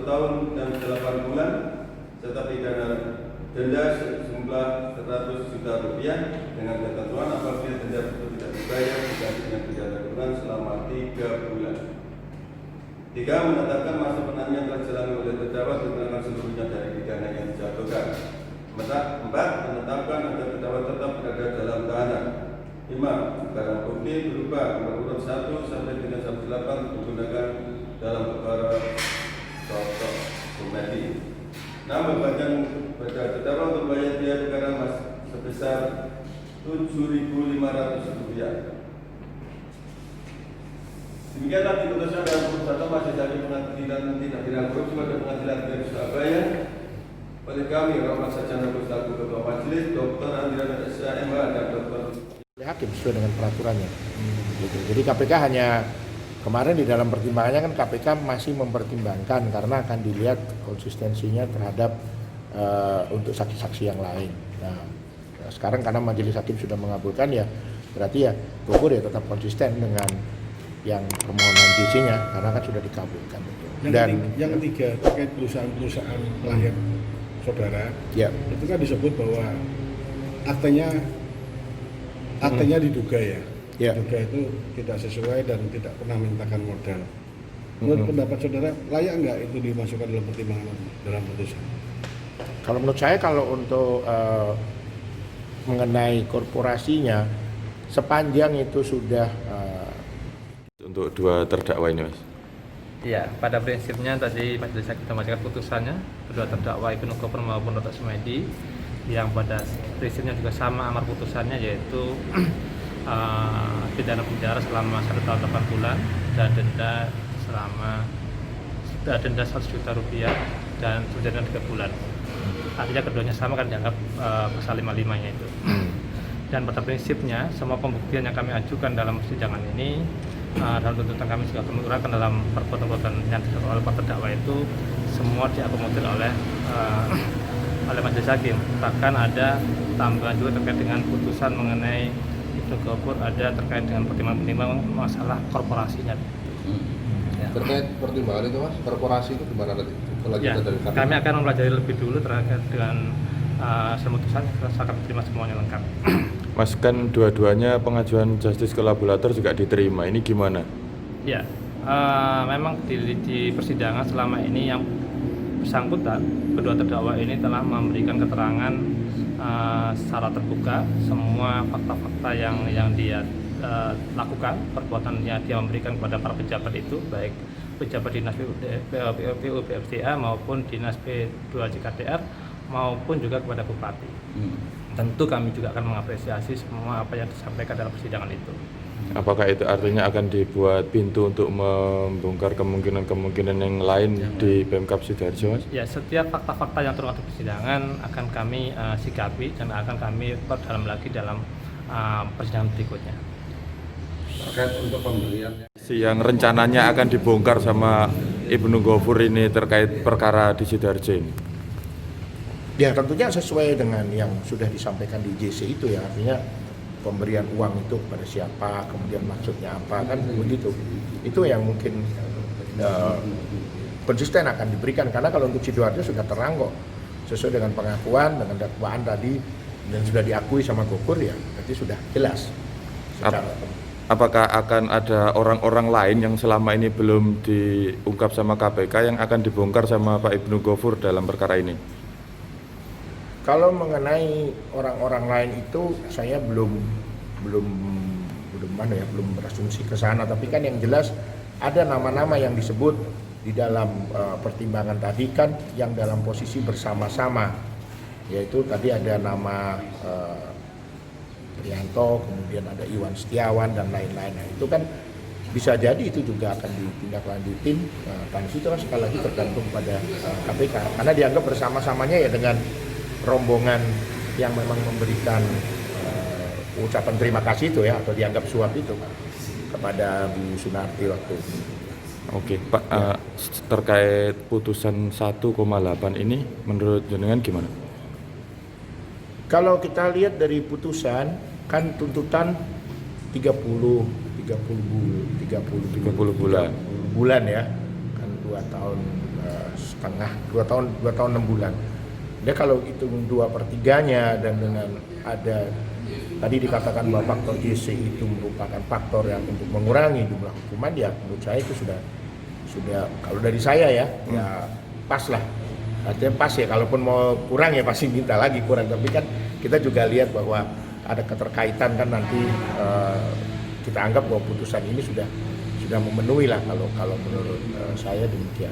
tahun dan 8 bulan serta pidana denda sejumlah 100 juta rupiah dengan ketentuan apabila denda tersebut tidak dibayar diganti dengan pidana kurungan selama 3 bulan. 3. Menetapkan masa penahanan yang telah dijalani oleh terdakwa dikenakan seluruhnya dari pidana yang dijatuhkan. 4. Menetapkan agar terdakwa tetap berada dalam tahanan. 5. Barang bukti berupa nomor urut 1 sampai dengan 18 digunakan dalam perkara sosok komedi. 6. Membagikan pada terdakwa untuk bayar biaya perkara sebesar Rp7.500. Demikianlah diputuskan dalam putusan majelis hakim pengadilan tindak pidana korupsi pada Pengadilan Negeri Surabaya oleh kami Rahmat Sarjana Selaku Ketua Majelis, Dr. Andriana SMH dan Dr. Hakim sesuai dengan peraturannya. Gitu. Jadi KPK hanya kemarin di dalam pertimbangannya kan KPK masih mempertimbangkan karena akan dilihat konsistensinya terhadap untuk saksi-saksi yang lain. Nah, sekarang karena majelis hakim sudah mengabulkan ya berarti ya Bogor ya tetap konsisten dengan yang permohonan JC-nya karena kan sudah dikabulkan. Yang ketiga terkait perusahaan-perusahaan klien saudara, ya. Itu kan disebut bahwa aktenya diduga ya. Diduga itu tidak sesuai dan tidak pernah mintakan modal. Menurut pendapat saudara, layak nggak itu dimasukkan dalam pertimbangan dalam putusan? Kalau menurut saya kalau untuk mengenai korporasinya sepanjang itu sudah untuk dua terdakwa ini, Mas. Iya, pada prinsipnya tadi majelis hakim membacakan putusannya kedua terdakwa Ibnu Gofur maupun Dr. Sumedi yang pada prinsipnya juga sama amar putusannya yaitu pidana penjara selama 1 tahun 8 bulan dan denda 100 juta rupiah dan subsidinya 3 bulan. Artinya keduanya sama kan dianggap pasal 55-nya itu. Dan pada prinsipnya semua pembuktian yang kami ajukan dalam persidangan ini dalam tuntutan kami juga kami uraikan dalam perbuatan-perbuatan yang dilakukan oleh para terdakwa itu semua diakomodir oleh majelis hakim. Bahkan ada tambahan juga terkait dengan putusan mengenai Ibnu Gofur ada terkait dengan pertimbangan masalah korporasinya. Ya. Terkait pertimbangan itu, Mas, korporasi itu gimana nanti? Ya, kami akan mempelajari lebih dulu terkait dengan putusan setelah kami terima semuanya lengkap. Mas, kan dua-duanya pengajuan justice collaborator juga diterima, ini gimana? Ya, memang di persidangan selama ini yang bersangkutan kedua terdakwa ini telah memberikan keterangan secara terbuka semua fakta-fakta yang dia lakukan, perbuatan yang dia memberikan kepada para pejabat itu, baik pejabat dinas PU BFTA maupun dinas P2 JKTR maupun juga kepada bupati. Tentu kami juga akan mengapresiasi semua apa yang disampaikan dalam persidangan itu. Apakah itu artinya akan dibuat pintu untuk membongkar kemungkinan-kemungkinan yang lain di Pemkab Sidoarjo, Mas? Ya, setiap fakta-fakta yang terungkap di persidangan akan kami sikapi dan akan kami perdalam lagi dalam persidangan berikutnya. Terkait untuk pembeliannya Yang rencananya akan dibongkar sama Ibnu Gofur ini terkait perkara di Sidoarjo ini? ya tentunya sesuai dengan yang sudah disampaikan di JC itu ya, artinya pemberian uang itu kepada siapa, kemudian maksudnya apa, kan begitu. Itu yang mungkin konsisten akan diberikan, karena kalau untuk Sidoarjo sudah terang kok, sesuai dengan pengakuan, dengan dakwaan tadi, dan sudah diakui sama Gofur ya, berarti sudah jelas. Apakah akan ada orang-orang lain yang selama ini belum diungkap sama KPK yang akan dibongkar sama Pak Ibnu Gofur dalam perkara ini? Kalau mengenai orang-orang lain itu saya belum berasumsi ke sana, tapi kan yang jelas ada nama-nama yang disebut di dalam pertimbangan tadi kan yang dalam posisi bersama-sama, yaitu tadi ada nama Prianto, kemudian ada Iwan Setiawan dan lain-lain. Nah, itu kan bisa jadi itu juga akan ditindaklanjutin. Kan itu kan sekali lagi tergantung pada KPK karena dianggap bersama-samanya ya dengan rombongan yang memang memberikan ucapan terima kasih itu ya, atau dianggap suap itu kepada Bu Sunarti waktu itu. Oke, Pak, terkait putusan 1,8 ini menurut jenengan gimana? Kalau kita lihat dari putusan kan tuntutan 30 bulan bulan ya, kan 2 tahun setengah, 2 tahun 6 bulan. Dia kalau hitung 2/3-nya dan dengan ada tadi dikatakan bahwa faktor JC itu merupakan faktor yang untuk mengurangi jumlah hukuman, ya menurut saya itu sudah kalau dari saya ya pas lah. Artinya pas ya, kalaupun mau kurang ya pasti minta lagi kurang, tapi kan kita juga lihat bahwa ada keterkaitan kan nanti kita anggap bahwa putusan ini sudah memenuhi lah kalau menurut saya demikian.